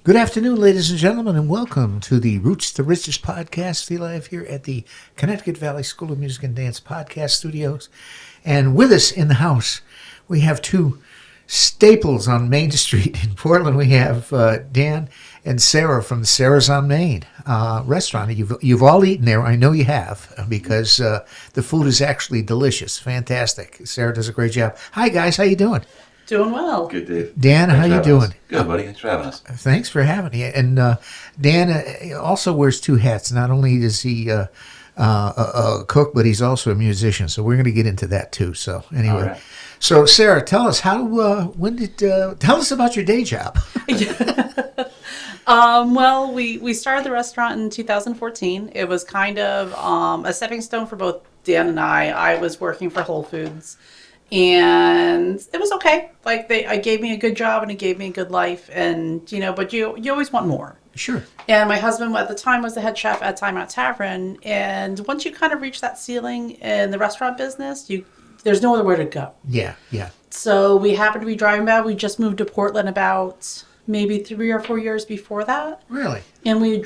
Good afternoon, ladies and gentlemen, and welcome to the Roots to Riches podcast. We live here at the Connecticut Valley School of Music and Dance podcast studios. And with us in the house, we have two staples on Main Street in Portland. We have Dan and Sarah from Sarah's on Main restaurant. You've all eaten there. I know you have, because the food is actually delicious. Fantastic. Sarah does a great job. Hi, guys. How you doing? Doing well. Good, Dave. Dan, how you doing? Us. Good, buddy. Thanks for having us. Thanks for having me. And Dan also wears two hats. Not only is he a cook, but he's also a musician. So we're going to get into that too. So anyway, Right. So Sarah, tell us tell us about your day job. Well, we started the restaurant in 2014. It was kind of a stepping stone for both Dan and I. I was working for Whole Foods. And it was okay. Like I gave me a good job and it gave me a good life, and but you always want more. Sure. And my husband at the time was the head chef at Time Out Tavern, and once you kind of reach that ceiling in the restaurant business, there's no other way to go. Yeah. So we happened to be driving by. We just moved to Portland about maybe 3 or 4 years before that. Really? And we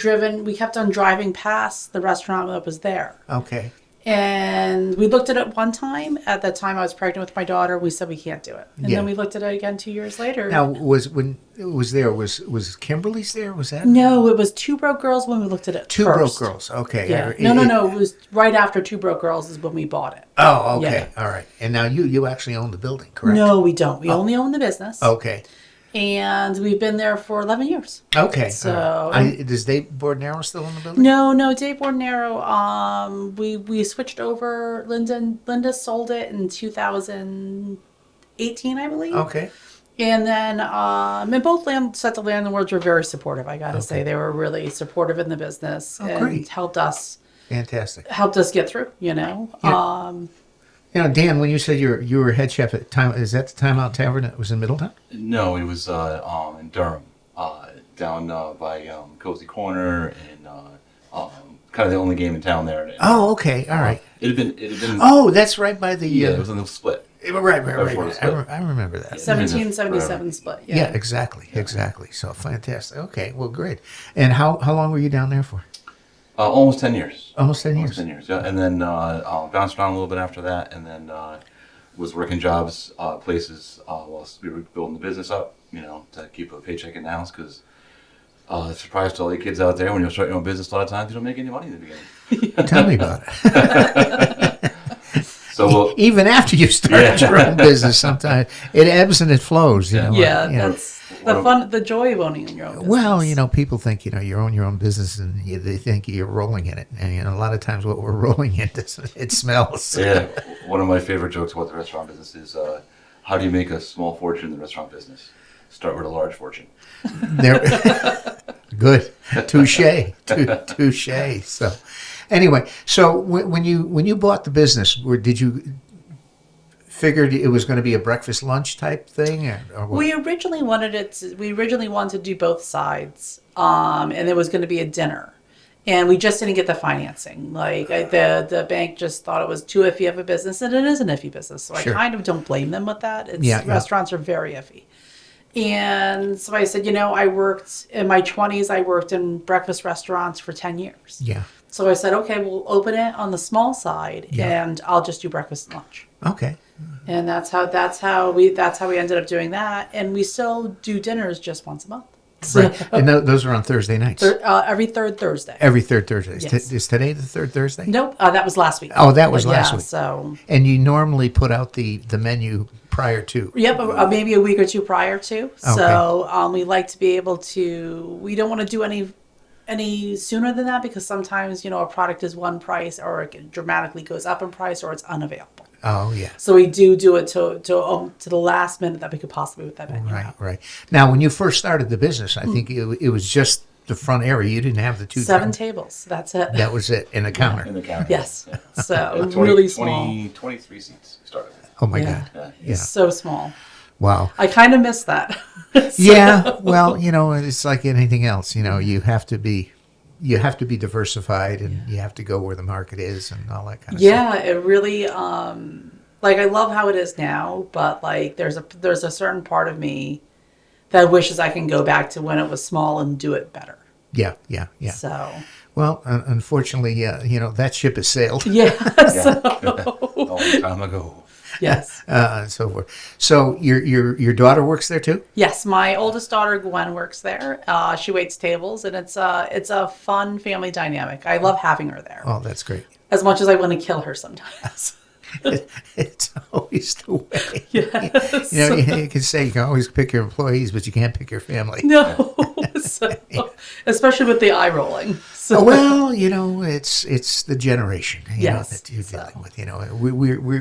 kept on driving past the restaurant that was there. Okay. And we looked at it one time. At the time I was pregnant with my daughter. We said we can't do it. And then we looked at it again 2 years later. Now, when it was there, was Kimberly's there? Was that? No, it was Two Broke Girls when we looked at it Two first. Broke Girls. Okay. Yeah. No. It was right after Two Broke Girls is when we bought it. Oh, okay. Yeah. All right. And now you actually own the building, correct? No, we don't. We only own the business. Okay. And we've been there for 11 years. Okay. So Is Dave Bordnaro still in the building? No, Dave Bordonaro. We switched over. Linda sold it in 2018, I believe. Okay. And then, and both sets of landlords were very supportive. I gotta say, they were really supportive in the business and great. helped us Fantastic. get through. Yeah. Dan, when you said you were head chef at Time, is that the Time Out Tavern that was in Middletown? No, it was in Durham, down by Cozy Corner, and kind of the only game in town there. And, Oh, okay. All right. It had been. Oh, that's right by the. Yeah, it was in the split. Right. Before the split. I remember that. 1777 split. Yeah, exactly. So fantastic. Okay, well, great. And how long were you down there for? Almost 10 years. Almost 10 years. 10 years, yeah. And then bounced around a little bit after that, and then was working jobs, places while we were building the business up, to keep a paycheck in the house, because surprise to all the kids out there, when you start your own business, a lot of times you don't make any money in the beginning. Tell me about it. So even after you start your own business, sometimes it ebbs and it flows. That's the fun, the joy of owning your own business. Well, people think you own your own business, and they think you're rolling in it, and a lot of times what we're rolling in it smells. Yeah, one of my favorite jokes about the restaurant business is, how do you make a small fortune in the restaurant business? Start with a large fortune. Good, touche. So, anyway, when you bought the business, did you figured it was going to be a breakfast lunch type thing, or what? We originally wanted to do both sides, and it was going to be a dinner, and we just didn't get the financing. The bank just thought it was too iffy of a business, and it is an iffy business. So Sure. I kind of don't blame them with that. Restaurants are very iffy. And so I said, I worked in my 20s. I worked in breakfast restaurants for 10 years. Yeah. So I said, okay, we'll open it on the small side, and I'll just do breakfast and lunch. Okay. And that's how we ended up doing that. And we still do dinners just once a month. So, Right. And those are on Thursday nights. every third Thursday. Every third Thursday. Yes. Is today the third Thursday? Nope, that was last week. Oh, that was last week. So. And you normally put out the menu prior to. Yep, maybe a week or two prior to. Okay. So we like to be able to. We don't want to do any sooner than that, because sometimes a product is one price, or it dramatically goes up in price, or it's unavailable. Oh, yeah. So we do it to the last minute that we could possibly with that menu. Right. Now, when you first started the business, I think it was just the front area. You didn't have the two. 7 tables. That's it. That was it, in the counter. In the counter. Yes. Yeah. So 20, really small. 23 seats we started with. Oh, my Yeah. God. Yeah. It's so small. Wow. I kind of miss that. Yeah. Well, it's like anything else. You have to be diversified, and you have to go where the market is and all that kind of stuff. Yeah, it really. I love how it is now, but there's a certain part of me that wishes I can go back to when it was small and do it better. Yeah. So Well, unfortunately, that ship has sailed. yeah, Yeah. so A long time ago. yes. And so forth. So your daughter works there too? Yes, my oldest daughter Gwen works there. She waits tables, and it's a fun family dynamic. I love having her there, Oh, that's great. as much as I want to kill her sometimes. It's always the way. Yes. You can say you can always pick your employees, but you can't pick your family. No, so, especially with the eye rolling. So. Oh, well, it's the generation, Yes, that you're dealing with.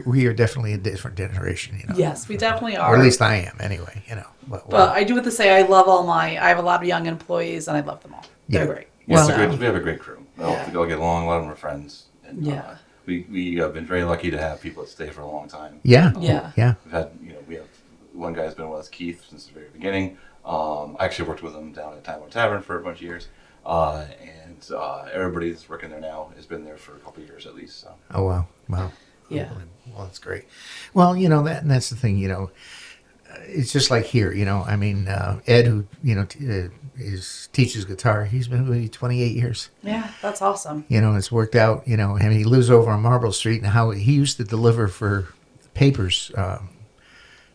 We are definitely a different generation, Yes, we definitely or are. at least I am, anyway. But I do have to say, I love I have a lot of young employees, and I love them all. They're great. Yeah, So, we have a great crew. We all get along. A lot of them are friends. And, Yeah. We have been very lucky to have people that stay for a long time. Yeah, Yeah. yeah. We've had, we have one guy's been with us, Keith, since the very beginning. I actually worked with him down at Time Out Tavern for a bunch of years. And everybody that's working there now has been there for a couple of years at least. So. Oh, wow. Yeah. Well, that's great. Well, that's the thing, it's just like here, I mean, Ed, who, teaches guitar, he's been with me 28 years. yeah, that's awesome. It's worked out, I mean, he lives over on Marble Street, and how he used to deliver for papers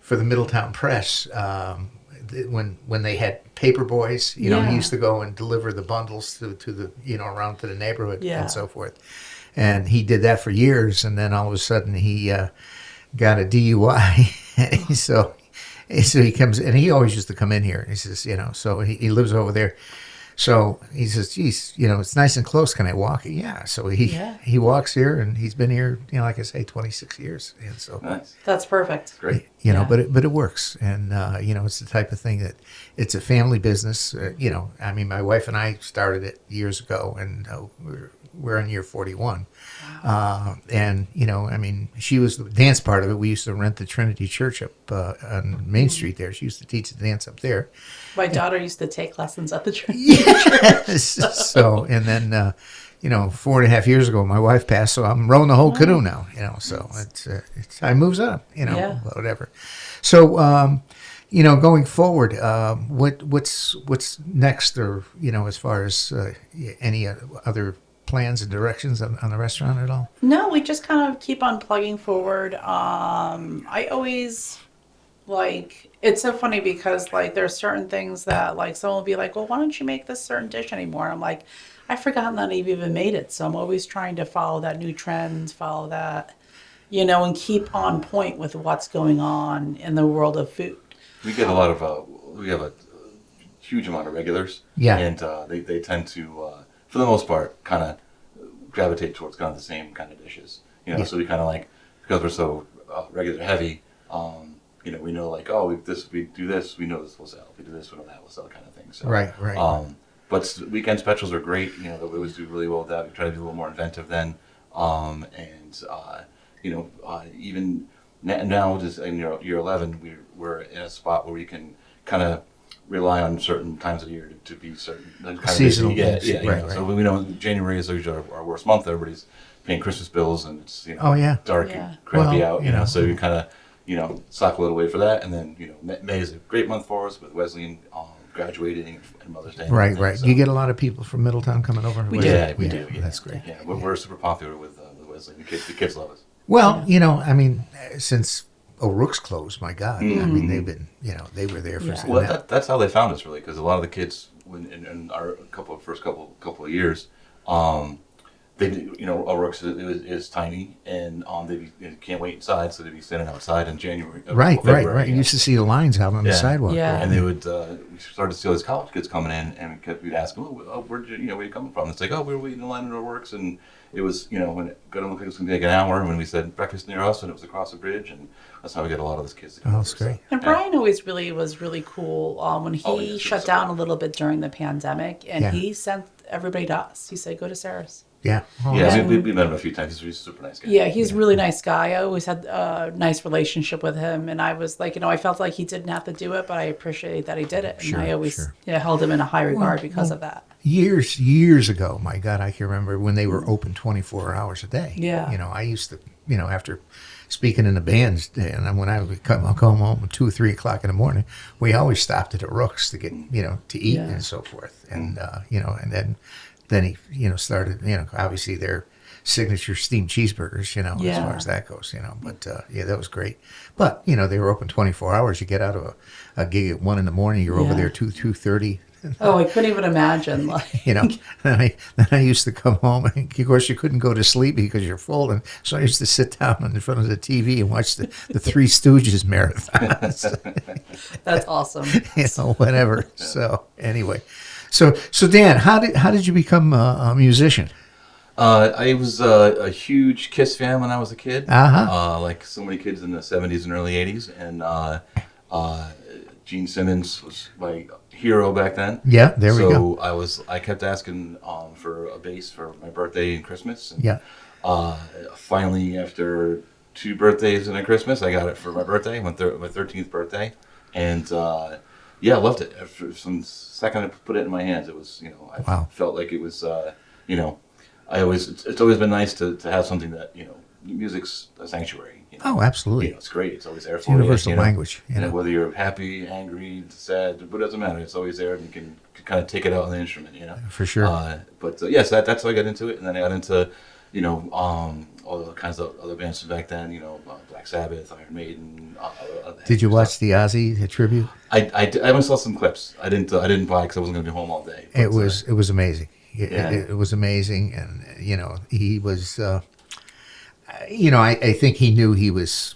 for the Middletown Press when they had paper boys, he used to go and deliver the bundles to the, around to the neighborhood Yeah. and so forth. And he did that for years, and then all of a sudden he got a DUI. So he comes, and he always used to come in here. He says, so he lives over there. So he says, geez, it's nice and close. Can I walk? Yeah. So he walks here, and he's been here, like I say, 26 years. And so, Nice. That's perfect. Great. Yeah. but it works. And, it's the type of thing that it's a family business. I mean, my wife and I started it years ago, and we're in year 41. And, I mean, she was the dance part of it. We used to rent the Trinity Church up on Main Street there. She used to teach the dance up there. My daughter used to take lessons at the church. Yes. So, and then, 4.5 years ago, my wife passed, so I'm rowing the whole canoe now, so it's time moves up, Yeah. whatever. So, going forward, what's next, or, as far as any other plans and directions on the restaurant at all? No, we just kind of keep on plugging forward. I always it's so funny because there's certain things that someone will be like, well, why don't you make this certain dish anymore? And I'm like, I've forgotten that I've even made it. So I'm always trying to follow that new trend, follow that, and keep on point with what's going on in the world of food. We get a lot of, we have a huge amount of regulars. Yeah. And they tend to, for the most part, kind of gravitate towards kind of the same kind of dishes. Yeah. So we kind of because we're so regular heavy, we know we do this, we know this will sell. If we do this, we know that will sell, kind of thing. So, Right. But weekend specials are great. We always do really well with that. We try to be a little more inventive then. Even now, just in year 11, we're in a spot where we can kind of rely on certain times of the year to be certain kind of Seasonal busy. things. Right. So we know January is usually our worst month. Everybody's paying Christmas bills, and it's Oh, yeah. dark Yeah. and crappy Well, out. So you kind of sock a little away for that, and then May is a great month for us with Wesleyan graduating and Mother's Day. and Right. everything. So, You get a lot of people from Middletown coming over. We with do. you. Yeah, we do. Yeah. That's great. Yeah, we're super popular with Wesleyan. The kids love us. Well, I mean, since O'Rourke's closed, my God, I mean, they've been, they were there for. Yeah. Well, that's how they found us, really, because a lot of the kids, in our first couple of years, they O'Rourke's is tiny, and they can't wait inside, so they'd be standing outside in January. Right. February, You used to see the lines out on the Yeah. sidewalk. Yeah. And they would, we started to see all these college kids coming in, and we'd ask them, where are you coming from? It's like, we were waiting in line at O'Rourke's, and it was, when it got to look like it was going to take an hour, and when we said breakfast near us, and it was across the bridge, and that's how we get a lot of those kids to come Oh, over. that's great. And Brian always was really cool when he Oh, yeah, shut super down a support. little bit during the pandemic, and Yeah. he sent everybody to us. He said, go to Sarah's. Yeah. Oh, Yeah, And- we met him a few times. He's a super nice guy. Yeah, he's a really nice guy. I always had a nice relationship with him, and I was like, I felt like he didn't have to do it, but I appreciate that he did it, and Sure, I always sure. held him in a high regard because of that. Years ago, my God, I can remember when they were open 24 hours a day. Yeah. I used to, after speaking in the bands, and when I would come home at 2 or 3 o'clock in the morning, we always stopped at the Rooks to get, to eat Yeah. and so forth. And, and then he, started, obviously their signature steamed cheeseburgers, as Yeah. far as that goes, but that was great. But, they were open 24 hours. You get out of a gig at 1 in the morning, you're over Yeah. there 2:30. Oh, I couldn't even imagine. Like, Then I used to come home, and of course you couldn't go to sleep because you're full, and so I used to sit down in front of the TV and watch the Three Stooges marathons, that's awesome. whatever. So anyway, so Dan, how did you become a musician? I was a huge Kiss fan when I was a kid, like so many kids in the 70s and early 80s, and Gene Simmons was my hero back then. Yeah, there we go. So I kept asking for a bass for my birthday and Christmas. And, Yeah. Finally, after 2 birthdays and a Christmas, I got it for my birthday, my 13th birthday, and I loved it. After some second I put it in my hands, it was I felt like it was it's always been nice to have something that music's a sanctuary. Oh, absolutely. It's great. It's always there It's for you. universal language. Whether you're happy, angry, sad, but it doesn't matter. It's always there, and you can kind of take it out on the instrument. For sure. Yes, that's how I got into it, and then I got into all the kinds of other bands from back then. Black Sabbath, Iron Maiden. Did you watch the Ozzy tribute? I only saw some clips. I didn't buy because I wasn't going to be home all day. But, It was amazing. It was amazing, and he was. I think he knew he was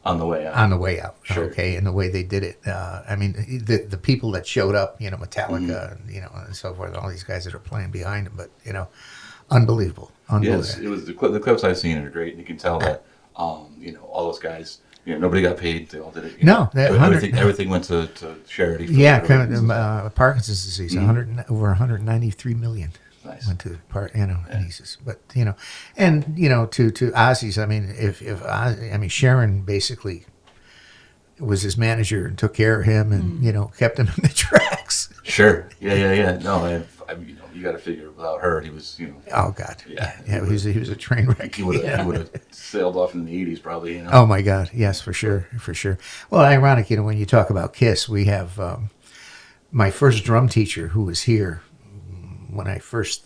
on the way out. On the way out, Sure. Okay, and the way they did it. I mean, the people that showed up, Metallica, and so forth, all these guys that are playing behind him, but unbelievable. Yes, it was the clips I've seen are great, and you can tell that all those guys. Nobody got paid. They all did it. No, everything went to charity. Parkinson's disease. Over 193 million. Nice. Went to pieces, but to Ozzy's. I mean, if Sharon basically was his manager and took care of him, and kept him in the tracks. Sure. Yeah. No, you got to figure without her, he was. Oh God. Yeah. He was a train wreck. He would have sailed off in the 80s, probably. Oh my God. Yes, for sure. Well, ironic, when you talk about Kiss, we have my first drum teacher who was here. When I first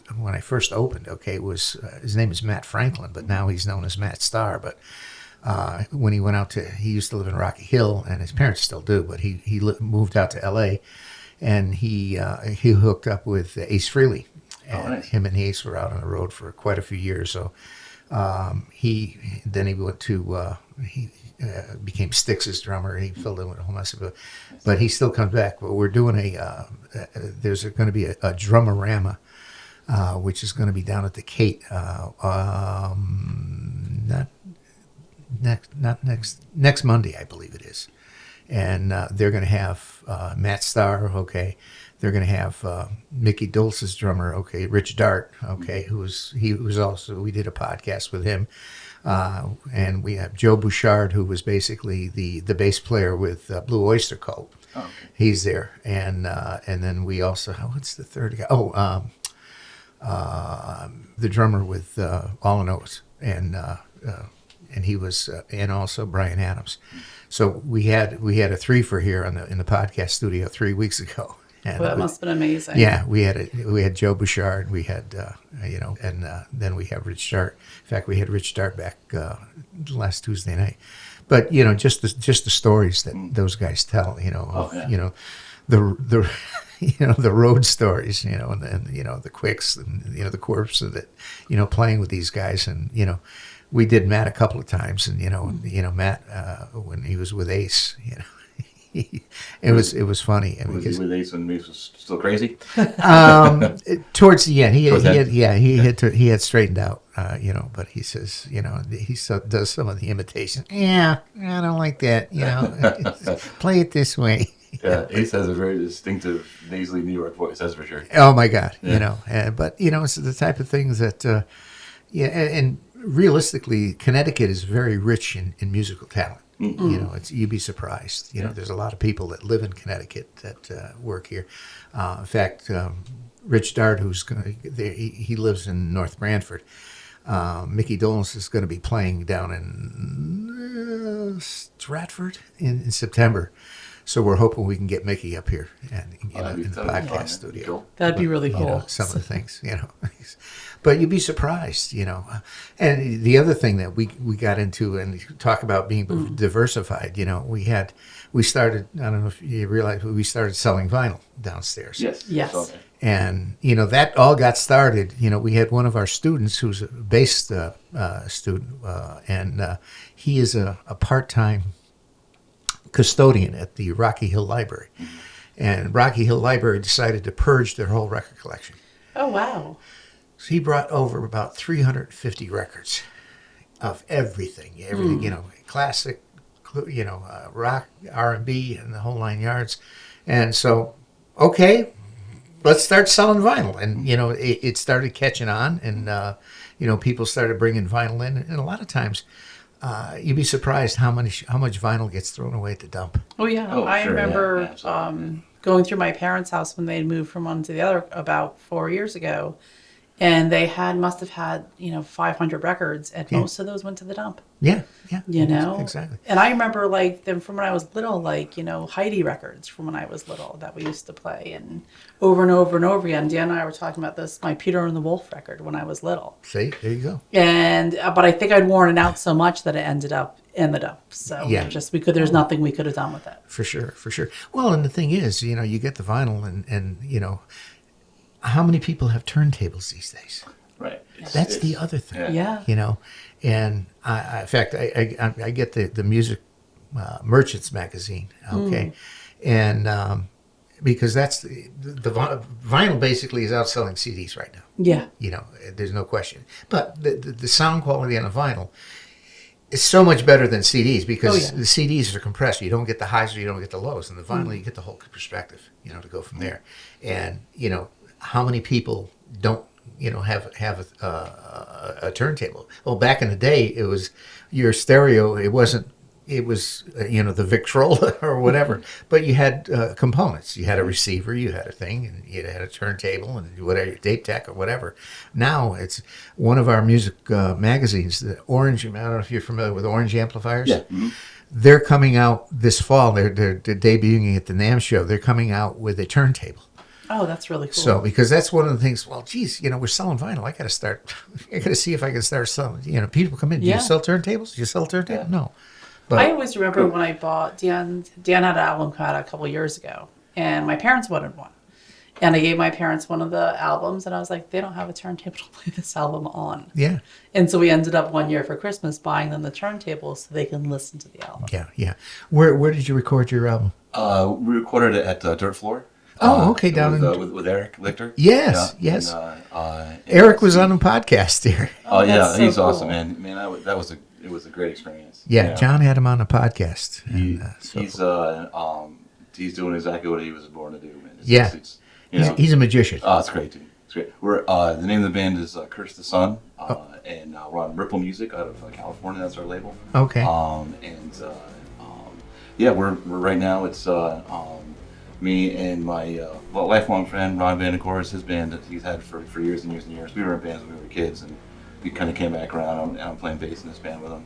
opened, was his name is Matt Franklin, but now he's known as Matt Starr. But when he went out he used to live in Rocky Hill, and his parents still do, but he moved out to L.A. and he hooked up with Ace Frehley, and nice. Him and Ace were out on the road for quite a few years. So he went to he became Styx's drummer. He filled in with a whole mess of it, but he still comes back. But we're doing there's going to be a drumorama, which is going to be down at the Cape. Not next Monday, I believe it is, and they're going to have Matt Starr. Okay, they're going to have Mickey Dulce's drummer. Okay, Rich Dart. Okay, he was also, we did a podcast with him. And we have Joe Bouchard, who was basically the bass player with Blue Oyster Cult. Oh, okay. He's there, and then we also, what's the third guy? The drummer with All and O's, and he was, and also Brian Adams. So we had a threefer here in the podcast studio 3 weeks ago. And Well, that must have been amazing. Yeah, we had Joe Bouchard, we had and then we have Rich Dart. In fact, we had Rich Dart back last Tuesday night. But just the stories that those guys tell, the the road stories, and the quicks, and the quirks of it, playing with these guys, and we did Matt a couple of times, and Matt when he was with Ace, it was funny. Was he with Ace when Ace was still crazy? Towards the end, he had straightened out, but he says, he does some of the imitation. Yeah, I don't like that, play it this way. Yeah, Ace has a very distinctive nasally New York voice. That's for sure. Oh my God, Yeah. but it's the type of things that, yeah, and realistically, Connecticut is very rich in musical talent. You'd be surprised. There's a lot of people that live in Connecticut that work here. In fact, Rich Dart, he lives in North Branford. Mickey Dolenz is going to be playing down in Stratford in September. So we're hoping we can get Mickey up here and in the podcast studio. Cool. That'd be really cool. Some of the things, but you'd be surprised, And the other thing that we got into and talk about being diversified, we started. I don't know if you realize, we started selling vinyl downstairs. Yes. Okay. And that all got started. We had one of our students who's a bass student, and he is a part-time custodian at the Rocky Hill Library. And Rocky Hill Library decided to purge their whole record collection. Oh, wow. So he brought over about 350 records of everything, classic, rock, R&B, and the whole 9 yards. And so, okay, let's start selling vinyl. And, it started catching on, and, people started bringing vinyl in. And a lot of times, you'd be surprised how much vinyl gets thrown away at the dump. Oh, yeah. Oh, I sure, remember yeah, going through my parents' house when they had moved from one to the other about 4 years ago. And they must have had, 500 records, and most of those went to the dump. Yeah. Exactly. And I remember them from when I was little, Heidi records from when I was little that we used to play, and over and over and over again. Dan and I were talking about this, my Peter and the Wolf record when I was little. See, there you go. And but I think I'd worn it out so much that it ended up in the dump. So Yeah. there's nothing we could have done with it. For sure. Well, and the thing is, you get the vinyl, and how many people have turntables these days? Right. That's the other thing. Yeah. And in fact, I get the music merchants magazine, okay, and because that's the vinyl basically is outselling CDs right now. Yeah. There's no question. But the sound quality on a vinyl is so much better than CDs because the CDs are compressed. You don't get the highs or you don't get the lows, and the vinyl you get the whole perspective. To go from there, and how many people don't have a turntable? Well, back in the day, it was your stereo. It was the Victrola or whatever, but you had components. You had a receiver, you had a thing, and you had a turntable and whatever, tape deck or whatever. Now it's one of our music magazines, the Orange. I don't know if you're familiar with Orange amplifiers. Yeah. Mm-hmm. They're coming out this fall. They're debuting at the NAMM show. They're coming out with a turntable. Oh, that's really cool. So, because that's one of the things, well, geez, we're selling vinyl. I got to see if I can start selling. People come in. Do you sell turntables? Do you sell turntables? Yeah. No. But I always remember when I bought Dan had an album come out a couple years ago, and my parents wanted one. And I gave my parents one of the albums, and I was like, they don't have a turntable to play this album on. yeah. And so we ended up one year for Christmas buying them the turntable so they can listen to the album. Yeah. Where did you record your album? We recorded it at Dirt Floor. Oh, okay, down with Eric Lichter. Yes. And, Eric was on the podcast here. Oh yeah, that's so he's cool. awesome, man. It was a great experience. Yeah, John had him on the podcast. He's doing exactly what he was born to do, man. He's a magician. Oh, it's great, dude. It's great. We're the name of the band is Curse the Sun, and we're on Ripple Music out of California. That's our label. Okay. We're right now. It's me and my lifelong friend Ron Vandekors, his band that he's had for years and years and years. We were in bands when we were kids, and we kind of came back around. I'm playing bass in this band with him,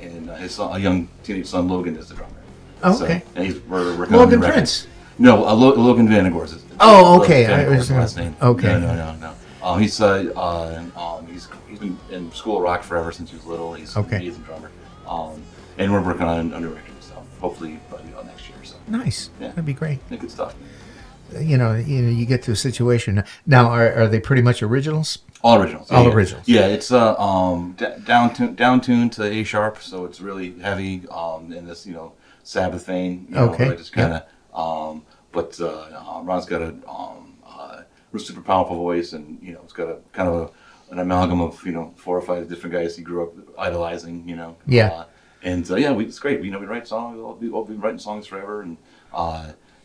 and his a young teenage son Logan is the drummer. Oh, okay. And we're working Logan on the Prince. No, Logan Vandekors. Oh, okay. Vandekors, last name. Okay. No. He's been in School of Rock forever since he was little. He's an amazing drummer. And we're working on a new record, so hopefully by next year. So Nice. Yeah. That'd be great. good stuff. You get to a situation now. Are they pretty much originals? All originals. All originals. Yeah, it's down tuned to A sharp, so it's really heavy in this Sabbath vein. Okay. Just kind of. But Ron's got a super powerful voice, and it's got a kind of an amalgam of 4 or 5 different guys he grew up idolizing. Yeah. And it's great. We write songs. We'll be writing songs forever, and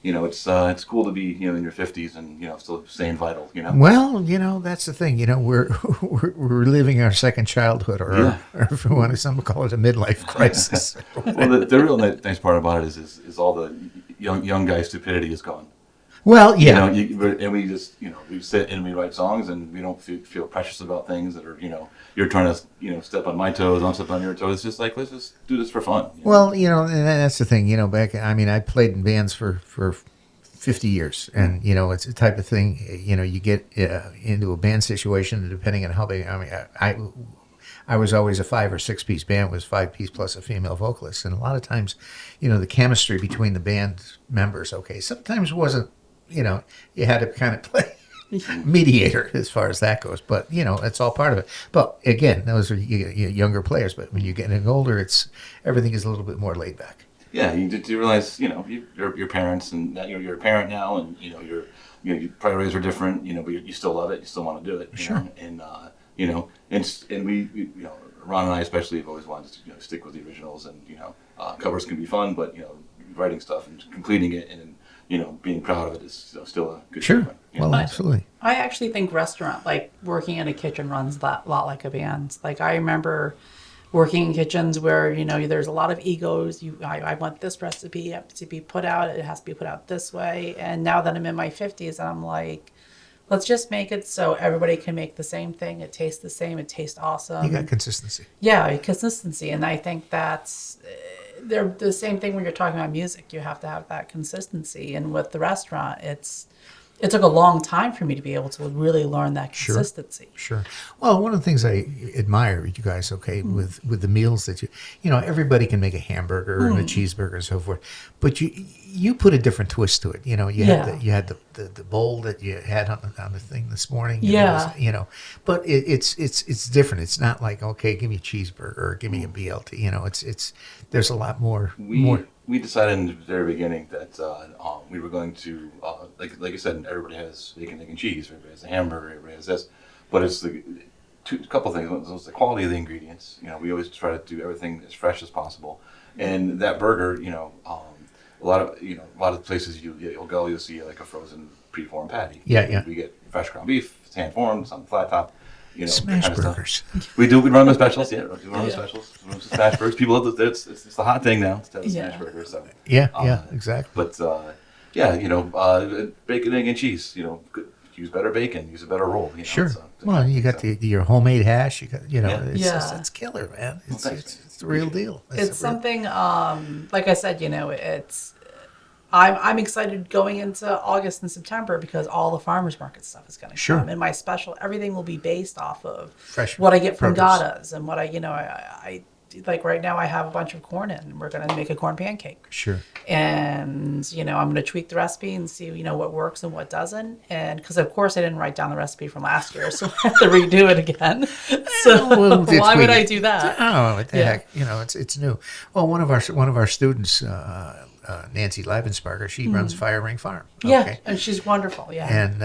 it's cool to be in your 50s and still staying vital. Well, that's the thing. We're living our second childhood, or if we want to, some call it a midlife crisis. Well, the real nice part about it is all the young guy stupidity is gone. Well, yeah. And we just we sit and we write songs, and we don't feel precious about things that are you're trying to step on my toes, I'm stepping on your toes. It's just like, let's just do this for fun. Well, and that's the thing. I played in bands for 50 years, and it's a type of thing. You get into a band situation, and depending on how big. I was always a 5 or 6 piece band. It was 5 piece plus a female vocalist, and a lot of times, the chemistry between the band members. Okay, sometimes wasn't. You had to kind of play mediator as far as that goes, but it's all part of it. But again, those are younger players. But when you're getting older, everything is a little bit more laid back. Yeah, you realize your parents, and you're a parent now, and your priorities are different. But you still love it. You still want to do it. Sure. And we Ron and I especially have always wanted to stick with the originals, and covers can be fun, but writing stuff and completing it and being proud of it is still a good sure. thing. Well, absolutely. I actually think restaurant, like working in a kitchen, runs a lot like a band. Like I remember working in kitchens where there's a lot of egos. I want this recipe to be put out. It has to be put out this way. And now that I'm in my 50s, I'm like, let's just make it so everybody can make the same thing. It tastes the same. It tastes awesome. You got consistency. Yeah, consistency, and I think that's. They're the same thing when you're talking about music. You have to have that consistency. And with the restaurant, it took a long time for me to be able to really learn that consistency. Sure. Well, one of the things I admire you guys, with the meals that everybody can make a hamburger and a cheeseburger and so forth, but you put a different twist to it. You had the bowl that you had on the thing this morning. Yeah. But it's different. It's not like, okay, give me a cheeseburger or give me a BLT. It's there's a lot more. We decided in the very beginning that we were going to, like I said, everybody has bacon, egg, and cheese. Everybody has a hamburger. Everybody has this, but it's a couple things. It's the quality of the ingredients. We always try to do everything as fresh as possible. And that burger, a lot of places you'll go, you'll see like a frozen pre-formed patty. Yeah. We get fresh ground beef. It's hand formed. It's on the flat top. Smash kind of burgers. We run the specials. Yeah, we run the specials. We run the smash burgers. People love it's the hot thing now to have the smash burger. So yeah, exactly. But bacon, egg, and cheese. Use better bacon. Use a better roll. Sure. You got your homemade hash. You got it's killer, man. It's the real deal. It's something. Like I said, it's. I'm excited going into August and September because all the farmers market stuff is going to come. And my special, everything will be based off of fresh what I get from produce. Gada's and what I like right now I have a bunch of corn in and we're going to make a corn pancake. Sure. And, I'm going to tweak the recipe and see, what works and what doesn't. And because of course I didn't write down the recipe from last year, so I have to redo it again. So why would I do that? Oh, what the heck? It's new. Well, one of our students, Nancy Leibensparger, she runs Fire Ring Farm. Yeah, and she's wonderful. Yeah, and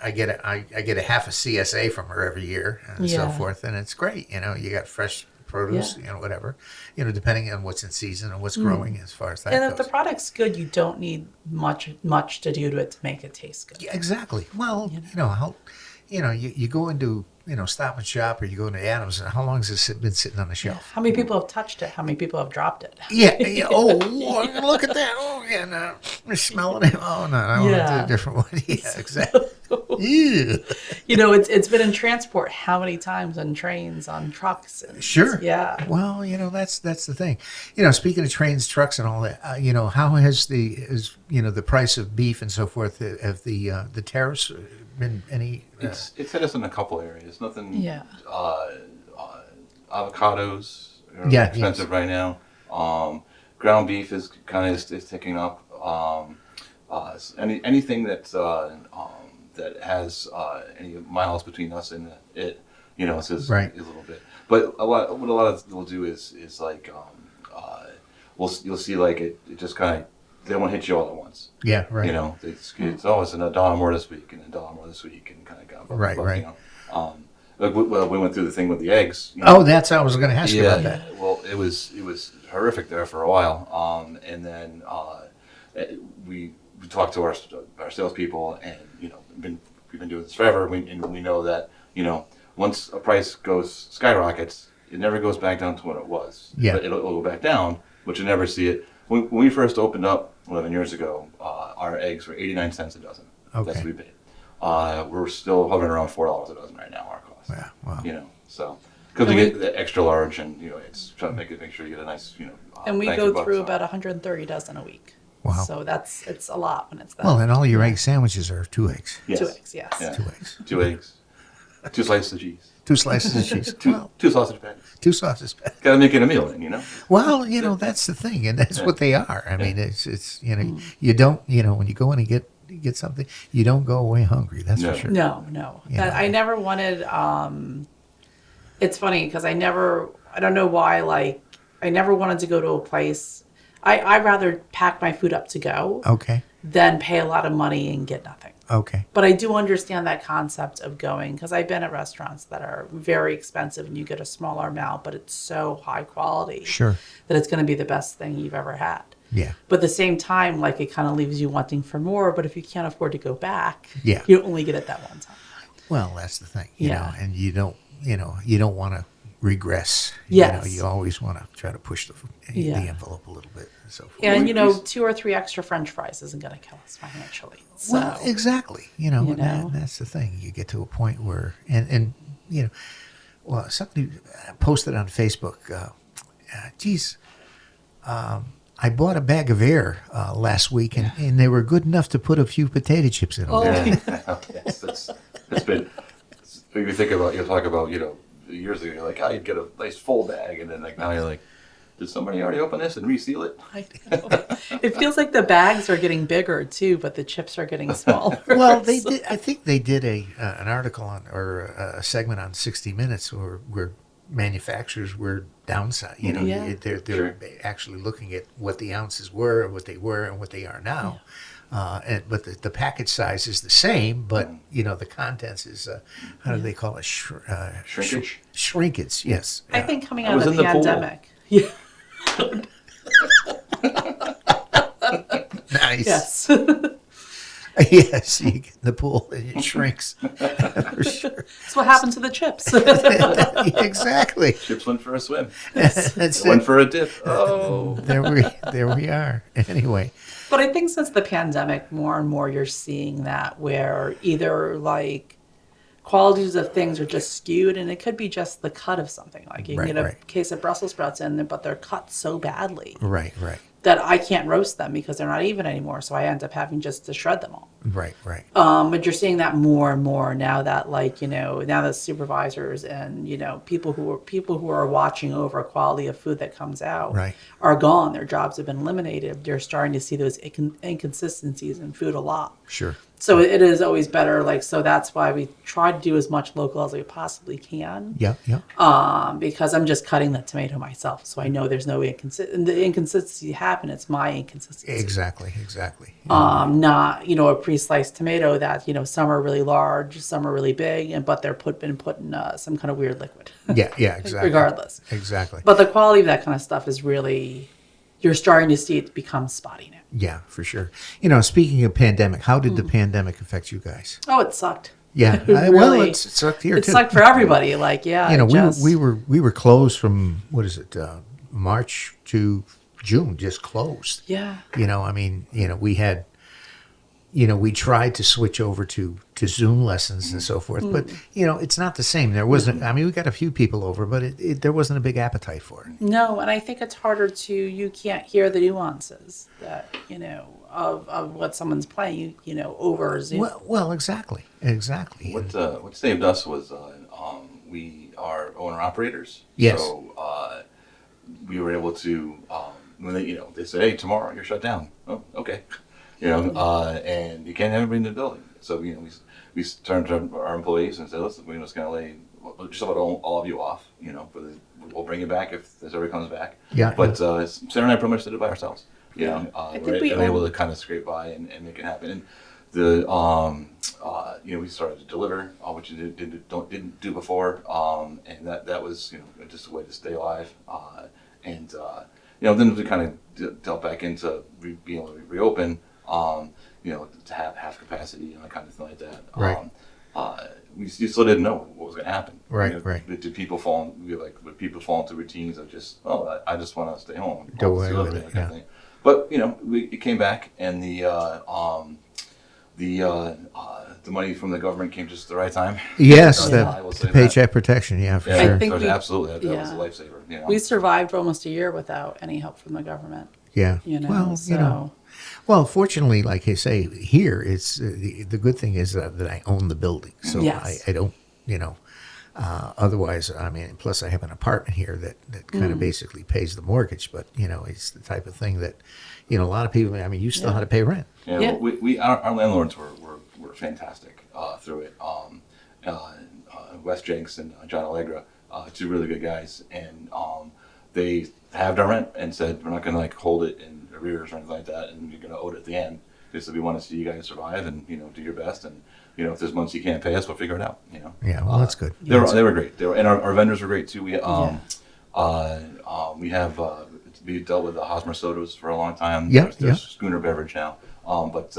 I get a half a CSA from her every year and so forth, and it's great. You got fresh produce, whatever, depending on what's in season and what's growing as far as that goes. And if the product's good, you don't need much to do to it to make it taste good. Yeah, exactly. Well, you go into Stop and Shop, or you go into Adams, and how long has this been sitting on the shelf? How many people have touched it? How many people have dropped it? Yeah. Oh, look at that. Oh, yeah. No, we're smelling it. Oh, no. I want to do a different one. Yeah, exactly. Yeah. It's been in transport how many times on trains, on trucks? Sure. Yeah. Well, that's the thing. Speaking of trains, trucks, and all that, how has the price of beef and so forth, have the tariffs been any? It's hit us in a couple areas. Nothing. Yeah. Avocados are expensive right now. Ground beef is is ticking up. Anything that has any miles between us and it, it's just a little bit. But what a lot of will do is like you'll see like it just kind of. They won't hit you all at once. Yeah, right. It's $1 more this week and $1 more this week and kind of go. Right. We went through the thing with the eggs. That's how I was going to ask you about that. Well, it was horrific there for a while, and then we talked to our salespeople, and we've been doing this forever, and we know that once a price skyrockets, it never goes back down to what it was. Yeah. But it'll go back down, but you never see it. When we first opened up 11 years ago, our eggs were 89 cents a dozen. Okay. That's what we paid. We're still hovering around $4 a dozen right now, our cost. Yeah, wow. So because we get the extra large, and it's trying to make sure you get a nice, And we bang go for through bucks. about 130 dozen a week. Wow. So it's a lot when it's that. Well, and all your egg sandwiches are 2 eggs. Yes. 2 eggs, yes. Yeah. 2 eggs. 2 eggs, 2 slices of cheese, 2 slices of cheese. Well, 2 sausage patties. 2 sausage patties. Got to make it a meal, then. Well, that's the thing, and that's what they are. I mean, it's you don't, when you go in and get something, you don't go away hungry. That's No. for sure. No. Yeah. I never wanted. It's funny because I don't know why. Like, I never wanted to go to a place. I'd rather pack my food up to go Okay. than pay a lot of money and get nothing. Okay. But I do understand that concept of going, because I've been at restaurants that are very expensive and you get a smaller amount, but it's so high quality Sure. that it's going to be the best thing you've ever had. Yeah. But at the same time, like, it kind of leaves you wanting for more. But if you can't afford to go back, Yeah. you only get it that one time. Well, that's the thing. You Yeah. know, and you don't want to regress. Yes. You always want to try to push the Yeah. envelope a little bit and so forth. And, we- 2 or 3 extra French fries isn't going to kill us financially. So, Well, exactly. And that's the thing. You get to a point where, well, somebody posted on Facebook, I bought a bag of air last week, and they were good enough to put a few potato chips in them. Oh. Yes, it's been. You think about, talk about, years ago, you're like, you'd get a nice full bag, and then now you're like, did somebody already open this and reseal it? I know. It feels like the bags are getting bigger too, but the chips are getting smaller. Well, they did. I think they did an article or a segment on 60 Minutes where manufacturers were downside. Yeah. They're Sure. actually looking at what the ounces were, and what they were, and what they are now. But the package size is the same, but the contents is how do they call it? Shrinkage? Shrinkage. Yes. I think coming I out was of the in the pool. pandemic. Yeah. Nice. Yes. Yes. You get in the pool and it shrinks. For sure. That's what happened to the chips. Exactly. Chips went for a swim. That's Went it. for a dip. Oh. There we are. Anyway. But I think since the pandemic, more and more you're seeing that where either like qualities of things are just skewed, and it could be just the cut of something. Like you can get a Right. case of Brussels sprouts in there, but they're cut so badly Right. that I can't roast them because they're not even anymore. So I end up having just to shred them all. Right. But you're seeing that more and more now that now that supervisors and people who are watching over quality of food that comes out Right. are gone. Their jobs have been eliminated. You're starting to see those inconsistencies in food a lot. Sure. So it is always better. So that's why we try to do as much local as we possibly can. Yeah. Because I'm just cutting the tomato myself, so I know there's no the inconsistency happen. It's my inconsistency. Exactly. Not a pre-sliced tomato that some are really large, some are really big, but they're been put in some kind of weird liquid. Yeah. Exactly. Regardless. Exactly. But the quality of that kind of stuff is really, you're starting to see it become spotty now. Yeah, for sure. Speaking of pandemic, how did the pandemic affect you guys? Oh, it sucked. Yeah. Really, it sucked here it too. sucked for everybody. Like, yeah, we were closed from what is it, March to June, just closed. Yeah. We had, we tried to switch over to Zoom lessons and so forth, but it's not the same. There wasn't. We got a few people over, but there wasn't a big appetite for it. No, and I think it's harder you can't hear the nuances that, of what someone's playing, over Zoom. Well, exactly. What saved us was we are owner operators. Yes. So we were able to when they say, hey, tomorrow you're shut down. Oh, okay. And you can't have everybody in the building. So we turned to our employees and said, listen, we're just going to lay just about all of you off. We'll bring you back if this ever comes back. Yeah. But Sarah and I pretty much did it by ourselves. I think We're we able to kind of scrape by and make it happen. And we started to deliver, which you didn't do before, and that was just a way to stay alive. and then we kind of dealt back into being able to reopen, to have half capacity and that kind of thing like that. Right. We still didn't know what was going to happen. Right, right. Did people fall? Would people fall into routines of just, I just want to stay home, Go away with it, kind of thing. But it came back, and the money from the government came just at the right time. Yes, I will say the paycheck protection, yeah, for Yeah, sure. think absolutely. That was a lifesaver. We survived almost a year without any help from the government. Yeah. Well, fortunately, like I say, here it's the good thing is that I own the building, so Yes. I don't, otherwise, I mean, plus I have an apartment here that kind of basically pays the mortgage, but it's the type of thing that, a lot of people. I mean, you still had to pay rent. Yeah, Yeah. Well, our landlords were fantastic through it. Wes Jenks and John Allegra, two really good guys, and they halved our rent and said we're not going to hold it in arrears or anything like that, and you're going to owe it at the end. They said we want to see you guys survive and do your best, and if there's months you can't pay us, we'll figure it out. Yeah, well, that's good. They were great. And our vendors were great too. We we dealt with the Hosmer sodas for a long time. There's Schooner Beverage now. But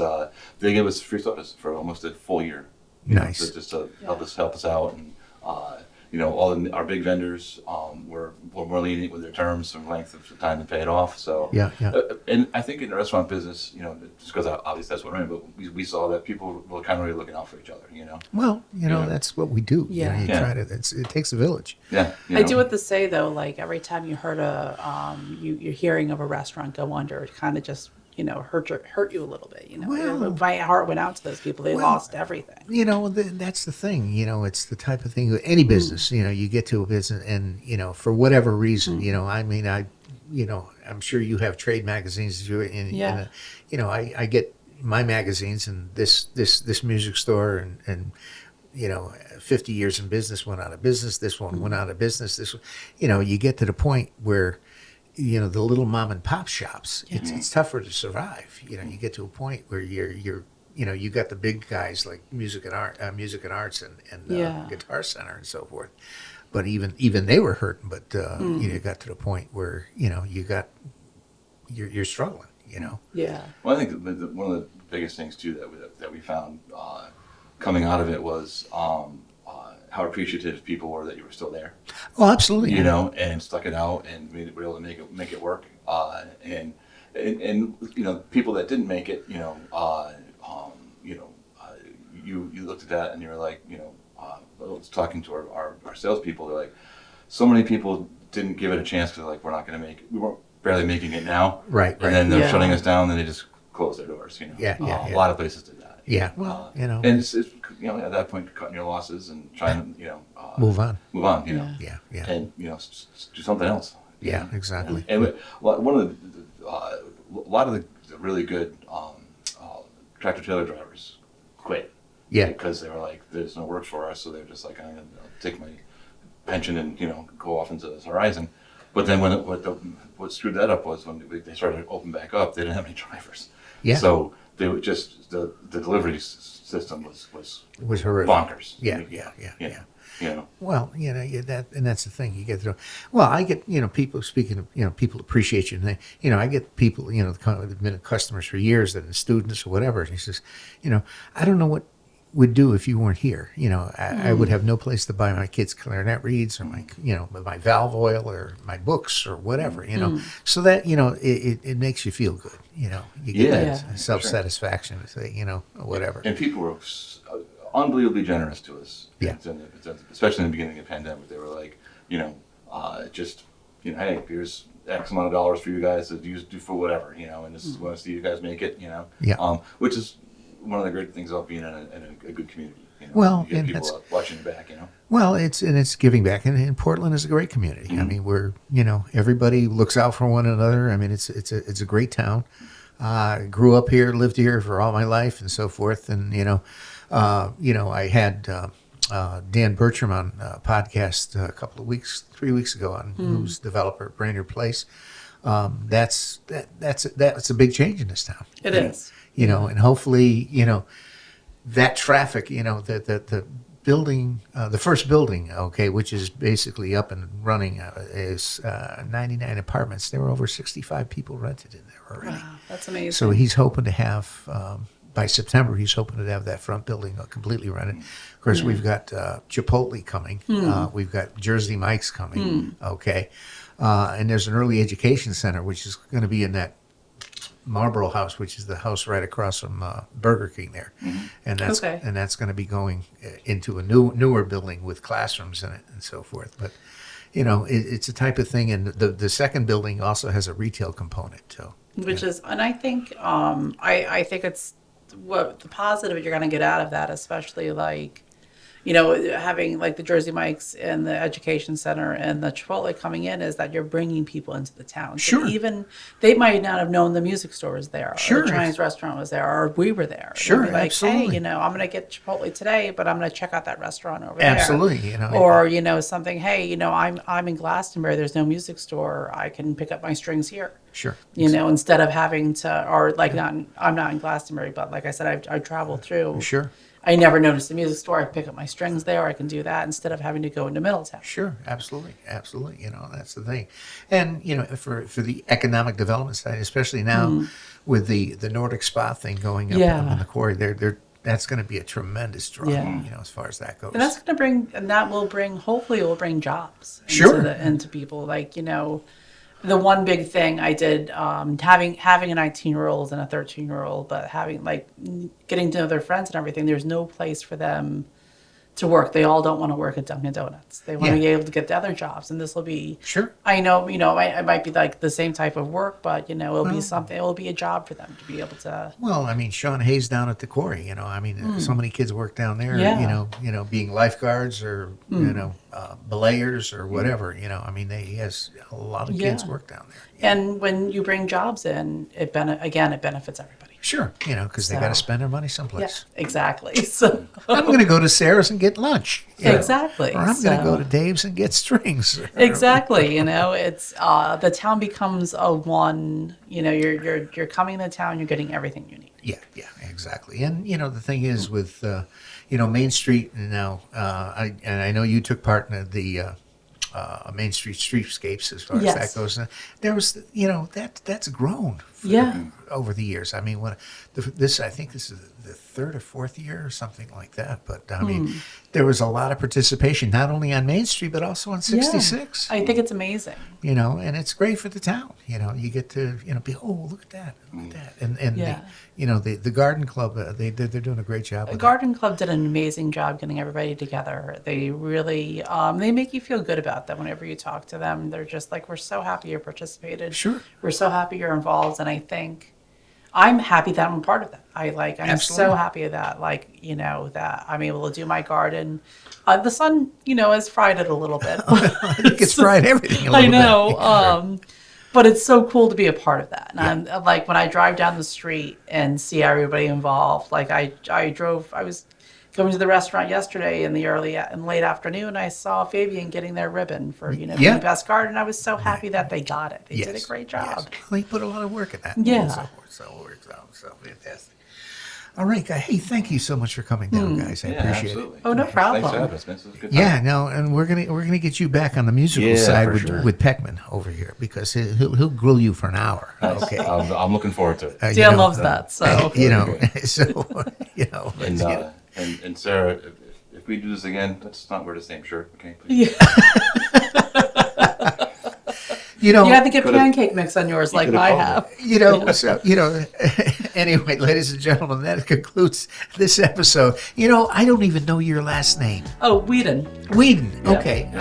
they gave us free sodas for almost a full year. Nice. Just to help us out, and our big vendors were more lenient with their terms and length of time to pay it off. So Yeah. And I think in the restaurant business, just because obviously that's what I'm in, but we saw that people were kind of really looking out for each other. Well, that's what we do. Yeah. You try to. It takes a village. Yeah. I do have to say though, like every time you heard you're hearing of a restaurant go under, it kind of just hurt you a little bit. Well, my heart went out to those people. They lost everything. That's the thing. It's the type of thing. Any business, you get to a business, and for whatever reason, I mean, I'm sure you have trade magazines, and I get my magazines, and this music store, and 50 years in business went out of business. This one went out of business. This, you get to the point where. The little mom and pop shops, it's tougher to survive. You get to a point where you're you got the big guys like Music and Arts and Guitar Center and so forth. But even they were hurting. But you got to the point where you're struggling. Yeah. Well, I think one of the biggest things too that we found coming out of it was how appreciative people were that you were still there. Oh, absolutely. And stuck it out, and we were able to make it work. And people that didn't make it, you looked at that and you were like, I was talking to our salespeople. They're like, so many people didn't give it a chance because we're not going to make it. We weren't barely making it now. Right. And then they're shutting us down, and they just closed their doors. Yeah. A lot of places did that. Yeah. Well, and it's at that point cutting your losses and trying to move on. Yeah. And do something else. Yeah, exactly. And a lot of the really good tractor trailer drivers quit. Yeah. Because they were like, there's no work for us, so they're just like, I'm gonna take my pension and go off into the horizon. But then what screwed that up was when they started to open back up, they didn't have any drivers. Yeah. So they would just the delivery system was horrific. Bonkers. Yeah. Well, that's the thing. You get through. Well, I get people speaking of people appreciate you, and they, I get people that have been customers for years, that are students or whatever. And he says, I don't know what would do if you weren't here. I would have no place to buy my kids' clarinet reeds or my valve oil or my books or whatever. So that it makes you feel good. You get self-satisfaction to say whatever. And people were unbelievably generous to us. Yeah. Especially in the beginning of the pandemic, they were like, hey, here's X amount of dollars for you guys to do for whatever, and this is want to see you guys make it, Yeah. Which is one of the great things about being in a good community. Well, you get and people watching your back, Well, it's giving back, and Portland is a great community. Mm-hmm. I mean, we're everybody looks out for one another. I mean, it's a great town. Grew up here, lived here for all my life, and so forth. And I had Dan Bertram on a podcast 3 weeks ago on who's developer Brainerd Place. That's a big change in this town. It is. And hopefully, that traffic, the building, the first building, okay, which is basically up and running, is 99 apartments. There were over 65 people rented in there already. Wow, that's amazing. So he's hoping to have, by September, he's hoping to have that front building completely rented. Of course, we've got Chipotle coming. We've got Jersey Mike's coming, okay. And there's an early education center, which is going to be in that Marlboro House, which is the house right across from Burger King there, and that's going to be going into a newer building with classrooms in it and so forth. But it's a type of thing, and the second building also has a retail component too. Which is, and I think I think it's what the positive you're going to get out of that, especially like, having like the Jersey Mike's and the education center and the Chipotle coming in, is that you're bringing people into the town. So Sure. even they might not have known the music store was there, Sure. or the Chinese restaurant was there, or we were there. Sure, They'd be like, absolutely. hey, I'm going to get Chipotle today, but I'm going to check out that restaurant over Absolutely, there. Or something. Hey, I'm in Glastonbury. There's no music store. I can pick up my strings here. Sure. Instead of having to, or like I'm not in Glastonbury, but like I said, I travel through. Sure. I never noticed the music store. I pick up my strings there. I can do that instead of having to go into Middletown. Sure, absolutely. That's the thing, and for the economic development side, especially now with the Nordic Spa thing going up in the quarry, that's going to be a tremendous draw. As far as that goes. And that's going to hopefully it will bring jobs into people. Like, the one big thing I did, having a 19-year-old and a 13-year-old, but getting to know their friends and everything, there's no place for them to work. They all don't want to work at Dunkin' Donuts. They want to be able to get to other jobs, and this will be. Sure. I know, it might be like the same type of work, but it'll be something. It'll be a job for them to be able to. Well, Sean Hayes down at the quarry. So many kids work down there. Yeah. Being lifeguards or belayers or whatever. He has a lot of kids work down there. And when you bring jobs in, it benefits everybody. Sure, because they got to spend their money someplace. Yeah, exactly. So I'm going to go to Sarah's and get lunch. Exactly. Or I'm going to go to Dave's and get strings. Exactly. It's the town becomes a one. You're coming to town. You're getting everything you need. Yeah, exactly. And the thing is with Main Street now. I know you took part in the Main Street streetscapes as far as that goes. There was, that's grown over the years. I think this is the third or fourth year or something like that. But there was a lot of participation, not only on Main Street, but also on 66. I think it's amazing. And it's great for the town. You get to, be, look at that. And the garden club, they're doing a great job. The garden club did an amazing job getting everybody together. They really, they make you feel good about that whenever you talk to them. They're just like, we're so happy you participated. Sure. We're so happy you're involved. And I think I'm happy that I'm a part of that. I'm Absolutely. so happy that, that I'm able to do my garden. The sun, has fried it a little bit. I think it's fried everything a little bit. I know. But it's so cool to be a part of that. And I'm like, when I drive down the street and see everybody involved, I was going to the restaurant yesterday in the early and late afternoon. I saw Fabian getting their ribbon for, the best garden. I was so happy that they got it. They did a great job. Yes. They put a lot of work in that. Yeah. So fantastic. All right, guys. Hey, thank you so much for coming down, guys. I appreciate it. Oh, no problem. Thanks for having us, man. This was a good time. Yeah, no, and we're gonna get you back on the musical side with Peckman over here because he'll grill you for an hour. Okay, I'm looking forward to it. Dan loves that. So And Sarah, if we do this again, let's not wear the same shirt, okay? Yeah. You have to get pancake mix on yours like I have. Anyway, ladies and gentlemen, that concludes this episode. I don't even know your last name. Oh, Weeden. Weeden. Yeah. Okay.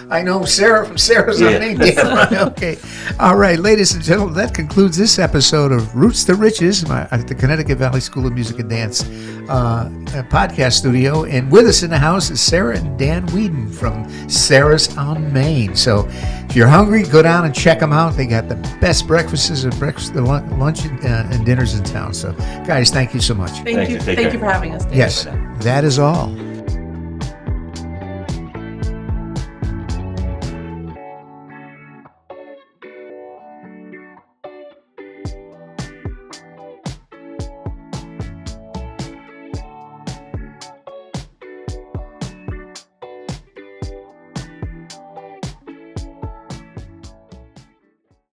I know Sarah from Sarah's name. Yeah, right. Okay. All right, ladies and gentlemen, that concludes this episode of Roots to Riches at the Connecticut Valley School of Music and Dance podcast studio. And with us in the house is Sarah and Dan Weeden from Sarah's on Main. So if you're hungry, go down and check them out. They got the best breakfasts and lunch and dinners in town. So, guys, thank you so much. Thank you. Thank you for having us. Yes, that is all.